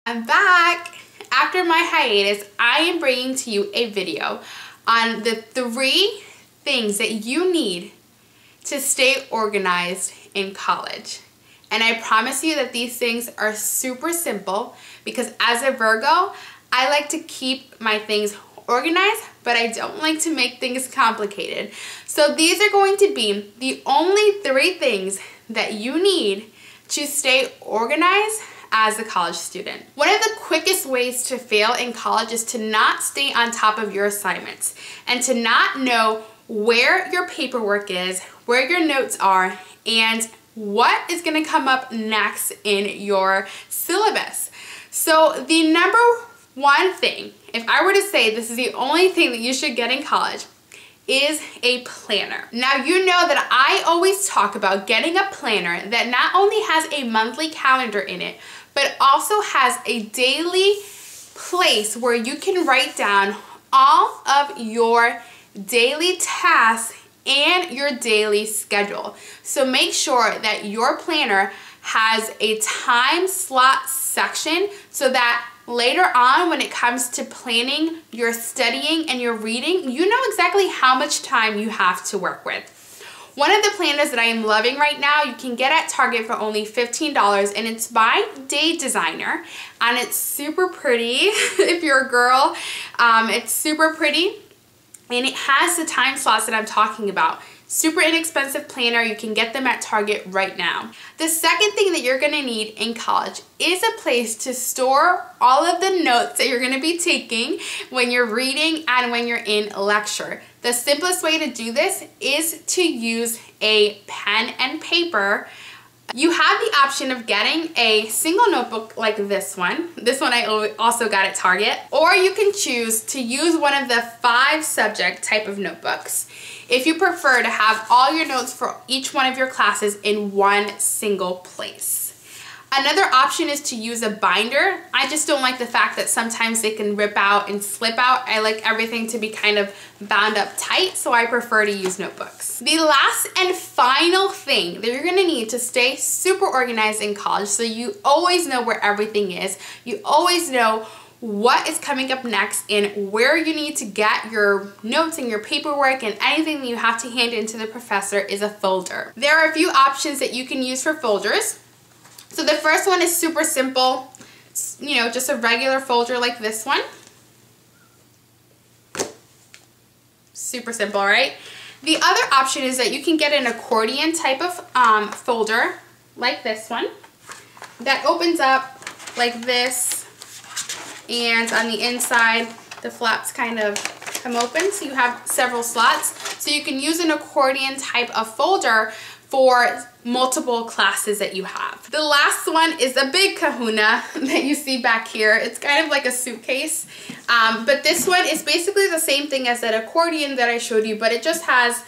I'm back. After my hiatus, I am bringing to you a video on the 3 things that you need to stay organized in college. And I promise you that these things are super simple because as a Virgo, I like to keep my things organized, but I don't like to make things complicated. So these are going to be the only 3 things that you need to stay organized as a college student. One of the quickest ways to fail in college is to not stay on top of your assignments and to not know where your paperwork is, where your notes are, and what is going to come up next in your syllabus. So the number one thing, if I were to say this is the only thing that you should get in college, is a planner. Now you know that I always talk about getting a planner that not only has a monthly calendar in it, but also has a daily place where you can write down all of your daily tasks and your daily schedule. So make sure that your planner has a time slot section so that later on when it comes to planning your studying and your reading, you know exactly how much time you have to work with. One of the planners that I am loving right now, you can get at Target for only $15, and it's by Day Designer, and it's super pretty. If you're a girl, it's super pretty, and it has the time slots that I'm talking about. Super inexpensive planner. You can get them at Target right now. The second thing that you're gonna need in college is a place to store all of the notes that you're gonna be taking when you're reading and when you're in lecture. The simplest way to do this is to use a pen and paper. You have the option of getting a single notebook like this one. This one I also got at Target. Or you can choose to use one of the 5 subject type of notebooks if you prefer to have all your notes for each one of your classes in one single place. Another option is to use a binder. I just don't like the fact that sometimes they can rip out and slip out. I like everything to be kind of bound up tight, so I prefer to use notebooks. The last and final thing that you're gonna need to stay super organized in college, so you always know where everything is, you always know what is coming up next and where you need to get your notes and your paperwork and anything that you have to hand in to the professor, is a folder. There are a few options that you can use for folders. So the first one is super simple, you know, just a regular folder like this one. Super simple, right? The other option is that you can get an accordion type of folder like this one that opens up like this, and on the inside the flaps kind of come open, so you have several slots. So you can use an accordion type of folder for multiple classes that you have. The last one is a big kahuna that you see back here. It's kind of like a suitcase, but this one is basically the same thing as that accordion that I showed you, but it just has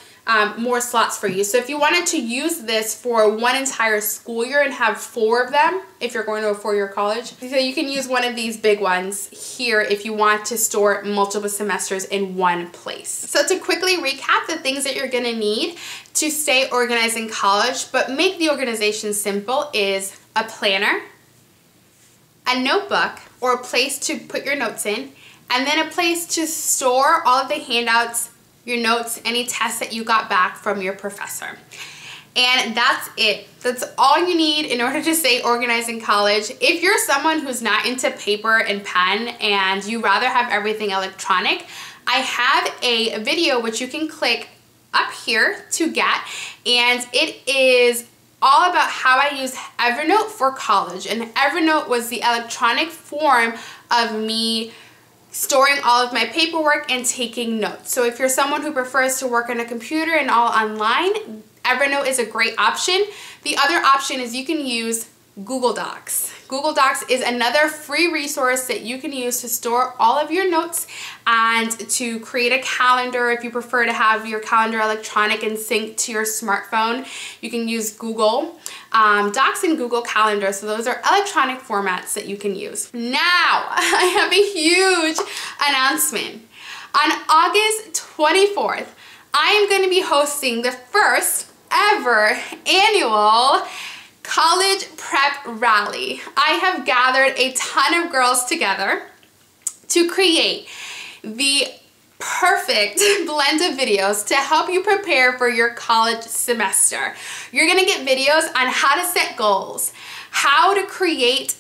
more slots for you. So if you wanted to use this for one entire school year and have 4 of them, if you're going to a 4-year college, so you can use one of these big ones here if you want to store multiple semesters in one place. So to quickly recap the things that you're gonna need to stay organized in college, but make the organization simple, is a planner, a notebook or a place to put your notes in, and then a place to store all of the handouts, your notes, any tests that you got back from your professor. And that's it. That's all you need in order to stay organized in college. If you're someone who's not into paper and pen and you rather have everything electronic, I have a video which you can click up here to get, and it is all about how I use Evernote for college. And Evernote was the electronic form of me storing all of my paperwork and taking notes. So if you're someone who prefers to work on a computer and all online, Evernote is a great option. The other option is you can use Google Docs. Google Docs is another free resource that you can use to store all of your notes and to create a calendar. If you prefer to have your calendar electronic and synced to your smartphone, you can use Google Docs and Google Calendar. So those are electronic formats that you can use. Now, I have a huge announcement. On August 24th, I am going to be hosting the first ever annual college prep rally. I have gathered a ton of girls together to create the perfect blend of videos to help you prepare for your college semester. You're gonna get videos on how to set goals, how to create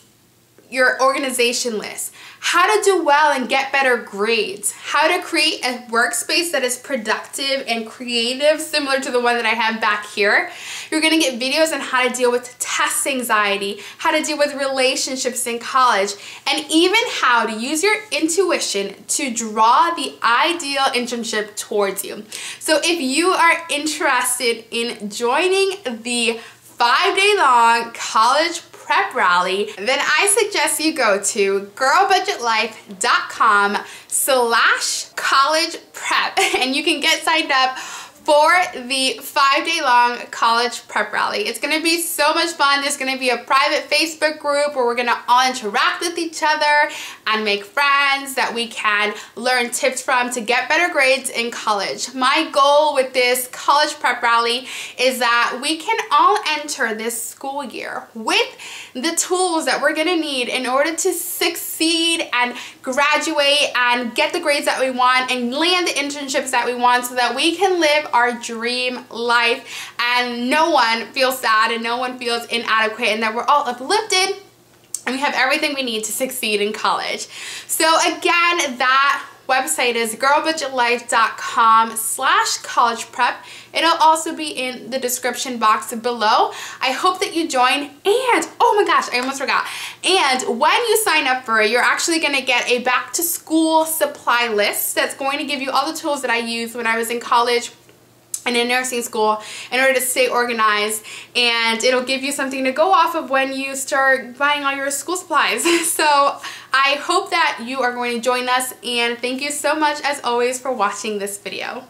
your organization list, how to do well and get better grades, how to create a workspace that is productive and creative, similar to the one that I have back here. You're gonna get videos on how to deal with test anxiety, how to deal with relationships in college, and even how to use your intuition to draw the ideal internship towards you. So if you are interested in joining the 5-day long college prep rally, then I suggest you go to girlbudgetlife.com/college prep and you can get signed up for the 5-day long college prep rally. It's gonna be so much fun. There's gonna be a private Facebook group where we're gonna all interact with each other and make friends that we can learn tips from to get better grades in college. My goal with this college prep rally is that we can all enter this school year with the tools that we're gonna need in order to succeed and graduate and get the grades that we want and land the internships that we want so that we can live our dream life and no one feels sad and no one feels inadequate, and that we're all uplifted and we have everything we need to succeed in college. So again, that website is girlbudgetlife.com/college prep. It'll also be in the description box below. I hope that you join, and oh my gosh, I almost forgot. And when you sign up for it, you're actually gonna get a back to school supply list that's going to give you all the tools that I used when I was in college and in nursing school in order to stay organized, and it'll give you something to go off of when you start buying all your school supplies. So I hope that you are going to join us, and thank you so much as always for watching this video.